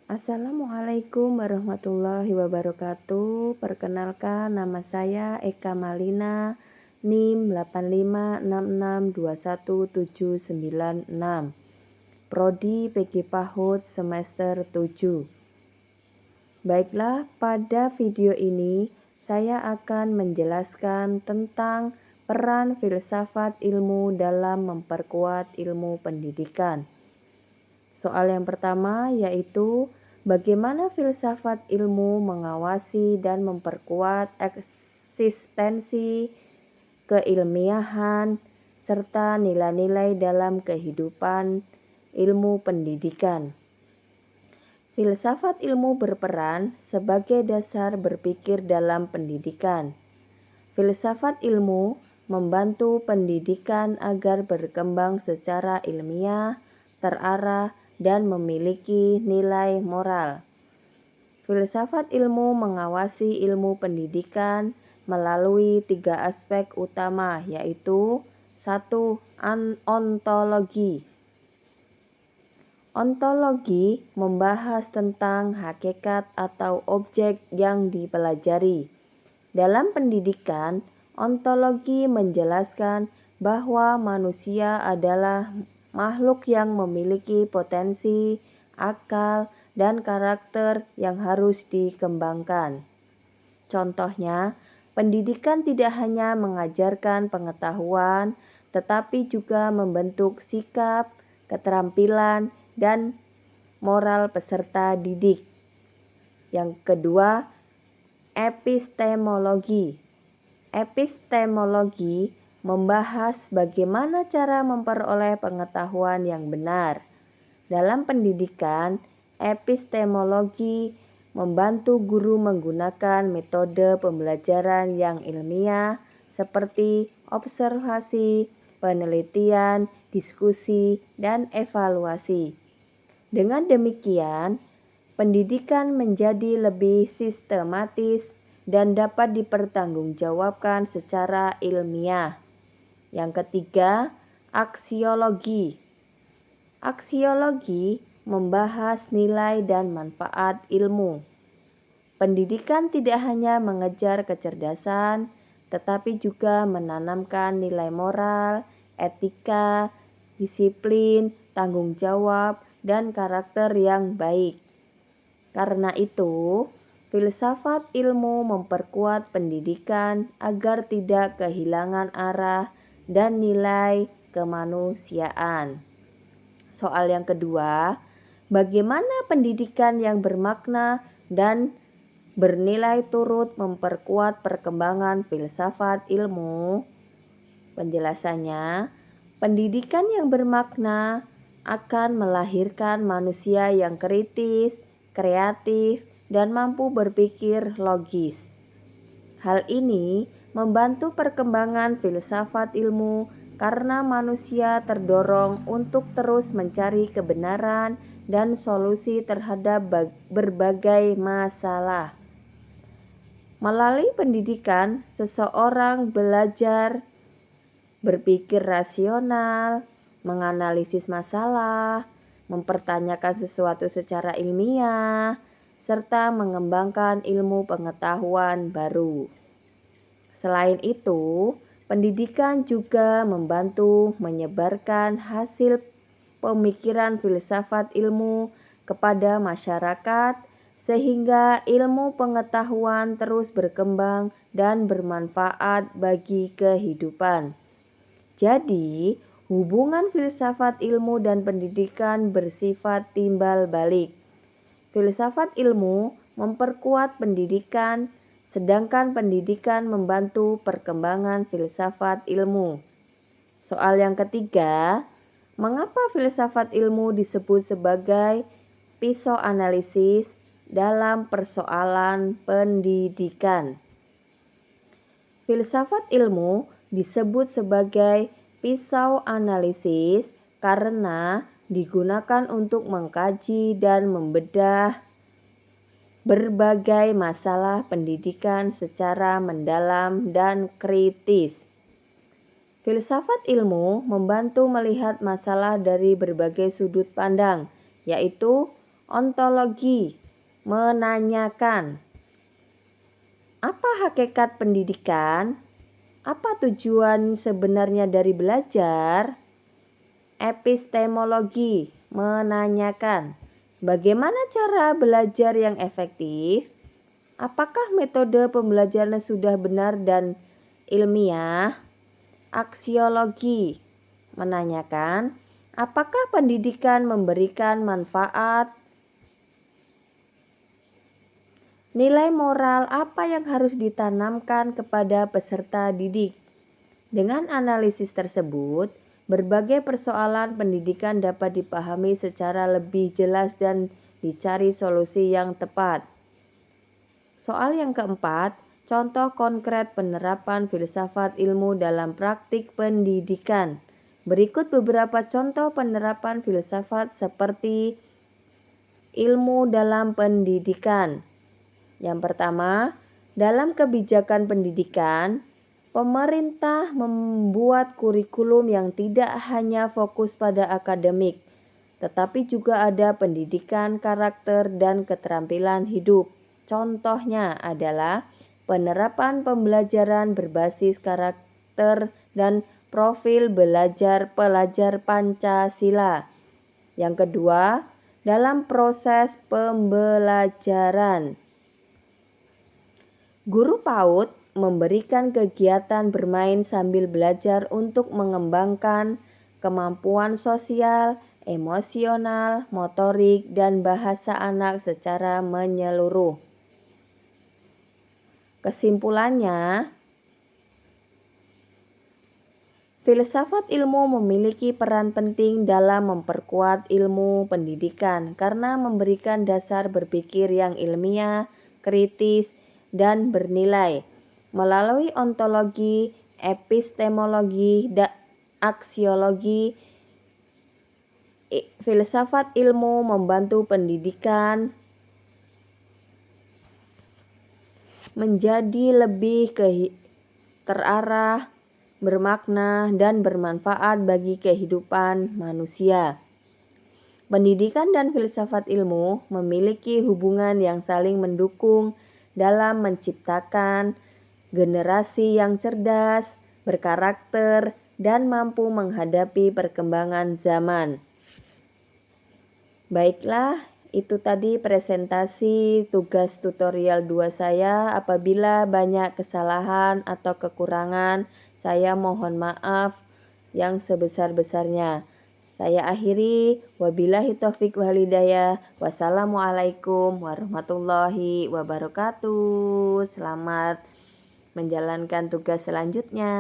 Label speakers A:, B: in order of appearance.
A: Assalamualaikum warahmatullahi wabarakatuh. Perkenalkan, nama saya Eka Malina, NIM 8566217996, Prodi PG PAHUD semester 7. Baiklah, pada video ini saya akan menjelaskan tentang peran filsafat ilmu dalam memperkuat ilmu pendidikan. Soal yang pertama yaitu bagaimana filsafat ilmu mengawasi dan memperkuat eksistensi keilmiahan serta nilai-nilai dalam kehidupan ilmu pendidikan. Filsafat ilmu berperan sebagai dasar berpikir dalam pendidikan. Filsafat ilmu membantu pendidikan agar berkembang secara ilmiah, terarah, dan memiliki nilai moral. Filsafat ilmu mengawasi ilmu pendidikan melalui 3 aspek utama, yaitu 1. Ontologi. Ontologi membahas tentang hakikat atau objek yang dipelajari. Dalam pendidikan, ontologi menjelaskan bahwa manusia adalah makhluk yang memiliki potensi, akal, dan karakter yang harus dikembangkan. Contohnya, pendidikan tidak hanya mengajarkan pengetahuan, tetapi juga membentuk sikap, keterampilan, dan moral peserta didik. Yang kedua, epistemologi. Epistemologi membahas bagaimana cara memperoleh pengetahuan yang benar. Dalam pendidikan, epistemologi membantu guru menggunakan metode pembelajaran yang ilmiah seperti observasi, penelitian, diskusi, dan evaluasi. Dengan demikian, pendidikan menjadi lebih sistematis dan dapat dipertanggungjawabkan secara ilmiah. Yang ketiga, aksiologi. Aksiologi membahas nilai dan manfaat ilmu. Pendidikan tidak hanya mengejar kecerdasan, tetapi juga menanamkan nilai moral, etika, disiplin, tanggung jawab, dan karakter yang baik. Karena itu, filsafat ilmu memperkuat pendidikan agar tidak kehilangan arah dan nilai kemanusiaan. Soal yang kedua, bagaimana pendidikan yang bermakna dan bernilai turut memperkuat perkembangan filsafat ilmu? Penjelasannya, pendidikan yang bermakna akan melahirkan manusia yang kritis, kreatif, dan mampu berpikir logis. Hal ini membantu perkembangan filsafat ilmu karena manusia terdorong untuk terus mencari kebenaran dan solusi terhadap berbagai masalah. Melalui pendidikan, seseorang belajar berpikir rasional, menganalisis masalah, mempertanyakan sesuatu secara ilmiah, serta mengembangkan ilmu pengetahuan baru. Selain itu, pendidikan juga membantu menyebarkan hasil pemikiran filsafat ilmu kepada masyarakat, sehingga ilmu pengetahuan terus berkembang dan bermanfaat bagi kehidupan. Jadi, hubungan filsafat ilmu dan pendidikan bersifat timbal balik. Filsafat ilmu memperkuat pendidikan, sedangkan pendidikan membantu perkembangan filsafat ilmu. Soal yang ketiga, mengapa filsafat ilmu disebut sebagai pisau analisis dalam persoalan pendidikan? Filsafat ilmu disebut sebagai pisau analisis karena digunakan untuk mengkaji dan membedah berbagai masalah pendidikan secara mendalam dan kritis. Filsafat ilmu membantu melihat masalah dari berbagai sudut pandang, yaitu Ontologi menanyakan, apa hakikat pendidikan? Apa tujuan sebenarnya dari belajar? Epistemologi menanyakan, bagaimana cara belajar yang efektif? Apakah metode pembelajaran sudah benar dan ilmiah? Aksiologi menanyakan, apakah pendidikan memberikan manfaat? Nilai moral apa yang harus ditanamkan kepada peserta didik? Dengan analisis tersebut, berbagai persoalan pendidikan dapat dipahami secara lebih jelas dan dicari solusi yang tepat. Soal yang keempat, contoh konkret penerapan filsafat ilmu dalam praktik pendidikan. Berikut beberapa contoh penerapan filsafat seperti ilmu dalam pendidikan. Yang pertama, dalam kebijakan pendidikan, pemerintah membuat kurikulum yang tidak hanya fokus pada akademik, tetapi juga ada pendidikan karakter dan keterampilan hidup. Contohnya adalah penerapan pembelajaran berbasis karakter dan profil belajar pelajar Pancasila. Yang kedua, dalam proses pembelajaran, guru PAUD memberikan kegiatan bermain sambil belajar untuk mengembangkan kemampuan sosial, emosional, motorik, dan bahasa anak secara menyeluruh. Kesimpulannya, filsafat ilmu memiliki peran penting dalam memperkuat ilmu pendidikan karena memberikan dasar berpikir yang ilmiah, kritis, dan bernilai. Melalui ontologi, epistemologi, dan aksiologi, filsafat ilmu membantu pendidikan menjadi lebih terarah, bermakna, dan bermanfaat bagi kehidupan manusia. Pendidikan dan filsafat ilmu memiliki hubungan yang saling mendukung dalam menciptakan generasi yang cerdas, berkarakter, dan mampu menghadapi perkembangan zaman. Baiklah, itu tadi presentasi tugas tutorial 2 saya. Apabila banyak kesalahan atau kekurangan, saya mohon maaf yang sebesar-besarnya. Saya akhiri, wabillahi taufik wal hidayah. Wassalamualaikum warahmatullahi wabarakatuh. Selamat menjalankan tugas selanjutnya.